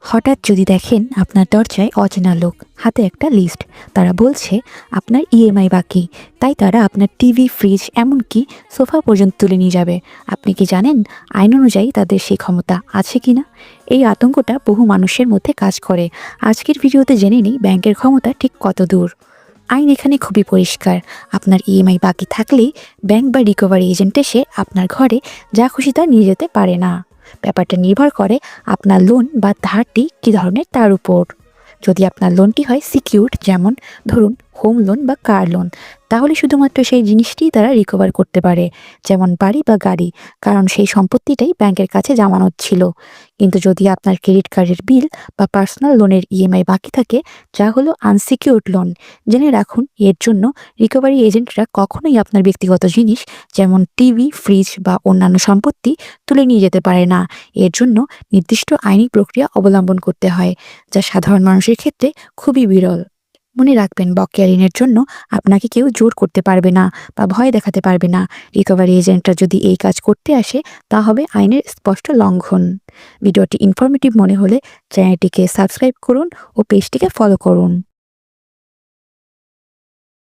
হঠাৎ যদি দেখেন আপনার দরজায় অচেনা লোক, হাতে একটা লিস্ট, তারা বলছে আপনার ইএমআই বাকি, তাই তারা আপনার টিভি, ফ্রিজ, এমনকি সোফা পর্যন্ত তুলে নিয়ে যাবে। আপনি কি জানেন আইন অনুযায়ী তাদের সেই ক্ষমতা আছে কি না? এই আতঙ্কটা বহু মানুষের মধ্যে কাজ করে। আজকের ভিডিওতে জেনে নিই ব্যাংকের ক্ষমতা ঠিক কত দূর। আইন এখানে খুবই পরিষ্কার। আপনার ইএমআই বাকি থাকলেই ব্যাংক বা রিকভারি এজেন্ট এসে আপনার ঘরে যা খুশি তা নিয়ে যেতে পারে না। ব্যাপারটা নির্ভর করে আপনার লোন বা ধারটি কী ধরনের তার উপর। যদি আপনার লোনটি হয় সিকিউরড, যেমন ধরুন হোম লোন বা কার লোন, তাহলে শুধুমাত্র সেই জিনিসটিই তারা রিকভার করতে পারে, যেমন বাড়ি বা গাড়ি, কারণ সেই সম্পত্তিটাই ব্যাংকের কাছে জামানত ছিল। কিন্তু যদি আপনার ক্রেডিট কার্ডের বিল বা পার্সোনাল লোনের ইএমআই বাকি থাকে, যা হলো আনসিকিউরড লোন, জেনে রাখুন এর জন্য রিকভারি এজেন্টরা কখনোই আপনার ব্যক্তিগত জিনিস যেমন টিভি, ফ্রিজ বা অন্যান্য সম্পত্তি তুলে নিয়ে যেতে পারে না। এর জন্য নির্দিষ্ট আইনি প্রক্রিয়া অবলম্বন করতে হয়, যা সাধারণ মানুষের ক্ষেত্রে খুবই বিরল। মনে রাখবেন, বকেয়া ঋণের জন্য আপনাকে কেউ জোর করতে পারবে না বা ভয় দেখাতে পারবে না। রিকভারি এজেন্টরা যদি এই কাজ করতে আসে, তা হবে আইনের স্পষ্ট লঙ্ঘন। ভিডিওটি ইনফরমেটিভ মনে হলে চ্যানেলটিকে সাবস্ক্রাইব করুন ও পেজটিকে ফলো করুন।